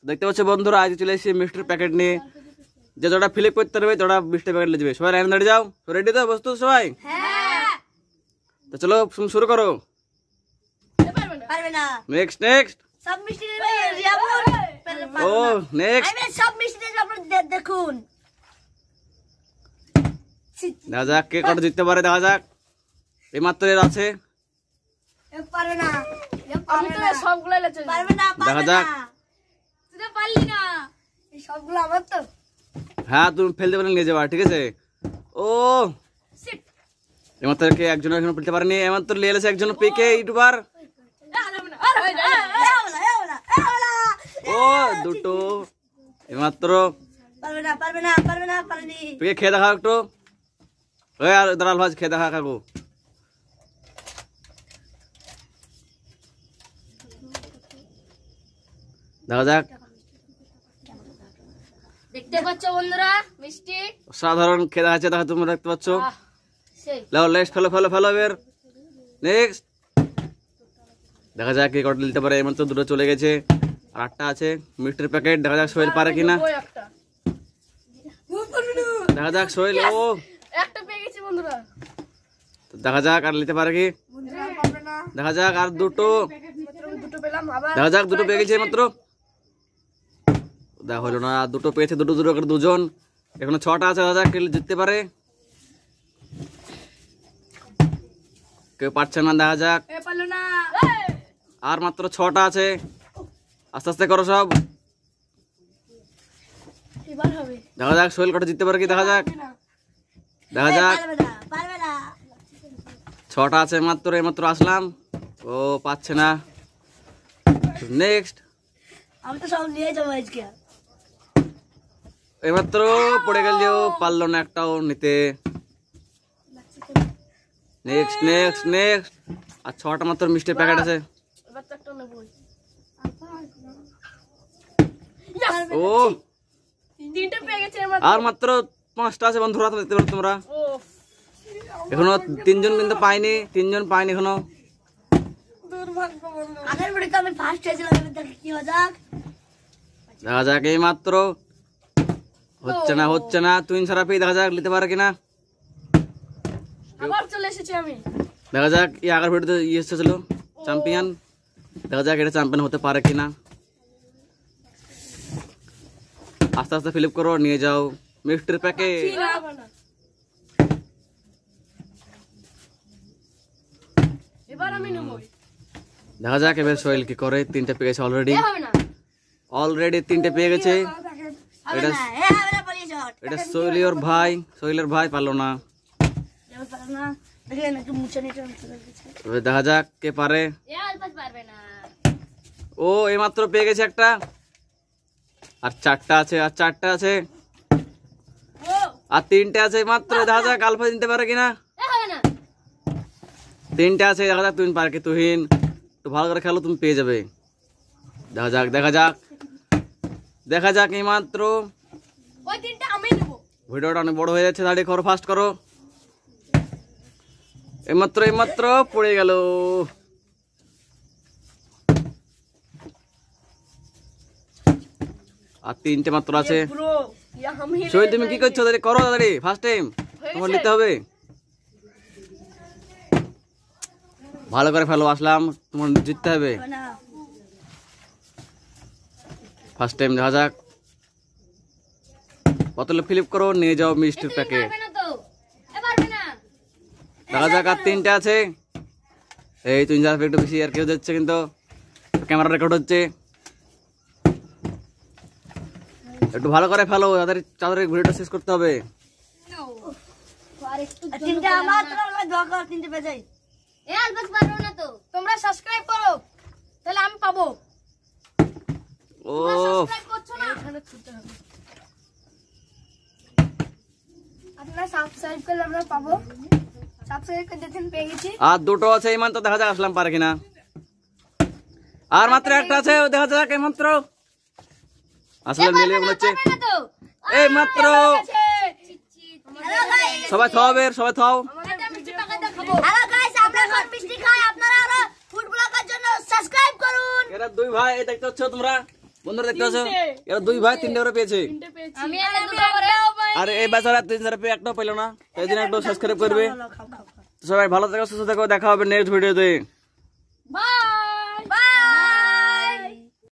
দেখতে পাচ্ছ বন্ধুরা, আজ চলে এসেছি মিষ্টির প্যাকেট নিয়ে। যে যেটা ফিলিপ করতে পারবে তোরা মিষ্টির প্যাকেট নিয়ে যাবে। সবাই লাইন দাঁড়িয়ে যাও। রেডি তো বস্তু সবাই? তো চলো শুরু করো। নেক্সট নেক্সট সব মিষ্টি নেবে রিয়াপুর। ও নেক্সট আমি সব মিষ্টি নেবে, আপনারা দেখুন। দেখা যাক কে কত জিততে পারে। দেখা যাক, এই মাত্র এর আছে। পারবে না, আমি তো সবগুলো লেচে পারবে না, দেখা যাক। তুই তো পারলি না। এই সবগুলো আমার তো। হ্যাঁ তুমি ফেলতে পারলে নিয়ে যাবা, ঠিক আছে। ও এমাত্র কে একজন এখনো ফেলতে পারেনি। এমাত্র নিয়ে এসেছে একজন পিকে ইউটিউবার। ও দুটো এমাত্র। পারবে না, পারবে না, পারবে না, পারেনি। পিকে খেয়ে দেখা একটু। ওই আর দাঁড়াল ভাজ খেয়ে দেখা কাকু। দেখা যাক। দেখতে পাচ্ছ বন্ধুরা মিষ্টি সাধারণ খেয়ে দেখাচ্ছে। দেখা তোমরা দেখতে পাচ্ছ। সেই লাও নেক্সট ফেলো ফেলো ফেলো এর নেক্সট। দেখা যাক কে কত নিতে পারে। এমন তো দুটো চলে গেছে আর আটটা আছে মিষ্টির প্যাকেট। দেখা যাক সোহেল পারে কিনা। ওই একটা দেখা যাক সোহেল। ও একটা পেয়ে গেছি বন্ধুরা। দেখা যাক আর নিতে পারে কি। বন্ধুরা পারবে না। দেখা যাক আর দুটো। মাত্র দুটো পেলাম। আবার দেখা যাক দুটো পেয়ে গেছে মাত্র। দেখা হলো না, আর দুটো পেয়েছে। দুটো দুটো করে দুজন। এখনো 6টা আছে। দেখা যাক কে জিততে পারে। কেউ পারছে না। দেখা যাক এ পারলো না। আর মাত্র 6টা আছে। আস্তে আস্তে করো সব। এবার হবে। দেখা যাক সোহেল কটা জিততে পারে কি। দেখা যাক দেখা যাক। পারবে না, পারবে না। 6টা আছে মাত্র। এইমাত্র আসলাম। ও পাচ্ছে না। নেক্সট আমি তো সব নিয়ে যাবো আজকে। এইমাত্র পড়ে গেল। পারলো না একটাও নিতে। Next next next. আর 6টা মাত্র মিষ্টির প্যাকেট আছে। এবার তো একটা নেবই। ও তিনটে পেয়ে গেছে আর মাত্র 5টা আছে বন্ধুরা। দেখতে পাচ্ছ তোমরা। ও এখনো 3জন কিন্তু পাইনি। 3জন পাইনি এখনো। দুর্ভাগ্য বন্ধু। আগের ভিডিওতে আমি ফার্স্ট হয়েছিলাম, এবার দেখি কি হয় যাক। দেখা যাক এই মাত্র। হচ্ছে না হচ্ছে না। তুই ছাড়া পেয়ে দেখা যাক নিতে পারে কিনা। আবার চলে এসেছি আমি। দেখা যাক এই আগের ভিডিওতে এসেছিল চ্যাম্পিয়ন। দেখা যাক এটা চ্যাম্পিয়ন হতে পারে কিনা। আস্তে আস্তে ফিলিপ করো, নিয়ে যাও মিষ্টির প্যাকেট। এবার আমি নেবই। দেখা যাক এবার সোহেল কি করে। 3টে পেয়ে গেছে অলরেডি। হবে না। অলরেডি 3টে পেয়ে গেছে। হবে এটা না, এ হবে না, বলি শট। এটা সোহেলের ভাই। সোহেলের ভাই পারলো না। এবার পারবে না। দেখেন একটু মুছে নিতে হচ্ছে। এবার দেখা যাক কে পারে। এ আলপাস পারবে না। ও এইমাত্র পেয়ে গেছে একটা। আর 4টা আছে। আর 4টা আছে। ও আর 3টে আছে মাত্র। দেখা যাক আলফা নিতে পারে কিনা। এ হবে না। 3টে আছে। দেখা যাক তুহিন পারে কি। তুহিন একটু ভালো করে খেলো, তুমি পেয়ে যাবে। দেখা যাক দেখা যাক দেখা যাক। এই মাত্র ওই তিনটা আমি নেব। ভিডিওটা অনেক বড় হয়ে যাচ্ছে। দাঁড়িয়ে করো, ফাস্ট করো। এইমাত্র এইমাত্র পড়ে গেল। আর 3টে মাত্র আছে। ব্রো ইয়া আমি সোহেল তুমি কি করছো? দাঁড়িয়ে করো, দাঁড়িয়ে ফার্স্ট টাইম তোমার নিতে হবে। ভালো করে ফেলো। আসলাম, তোমার জিততে হবে হবে না। First time. দেখা যাক বোতলে ফিলিপ করো, নিয়ে যাও মিষ্টির প্যাকেট। পারবে না তো। এ পারবে না। দেখা যাক আর 3টে আছে। এই তুই যা একটু বেশি আর কেউ যাচ্ছে, কিন্তু ক্যামেরা রেকর্ড হচ্ছে। একটু ভালো করে ফেলো, তাদের ভিডিওটা শেষ করতে হবে। আর একটু আর তিনটে আমার, তোমরা দোয়া করো তিনটে পেয়ে যাই। এ আলপাস পারবে না তো। তোমরা সাবস্ক্রাইব করো, তাহলে আমি পাবো। ও সাবস্ক্রাইব করছো না। এখানে ছুটতে হবে। আপনারা সাবস্ক্রাইব করলে আমরা পাবো। সাবস্ক্রাইব করে দেখেন পেয়ে গেছি। আর দুটো আছে। এই মাত্র দেখা যাক আসলাম পারে কিনা। আর মাত্র একটা আছে। দেখা যাক এই মাত্র আসলে মিলে মনে হচ্ছে। পারবে না তো। এই মাত্র হ্যালো গাইস, সবাই থাও, সবাই থাও। এটা মিষ্টি পাকাটা খাবো। হ্যালো গাইস, আমরা এখন মিষ্টি খাই। আপনারা আরো ফুড ব্লগের জন্য সাবস্ক্রাইব করুন। এরা দুই ভাই দেখতে পাচ্ছ তোমরা। বন্ধুরা দেখতে পাচ্ছ এরা 2 ভাই 3টে করে পেয়েছে। আমি আর দুটো করে আর এই বেচারা 3 যারা পেয়ে একটাও পেলো না। তাই জন্য একটু সাবস্ক্রাইব করবে। খাও খাও খাও তো সবাই ভালো থাকো, সুস্থ থাকো, দেখা হবে নেক্সট ভিডিওতে।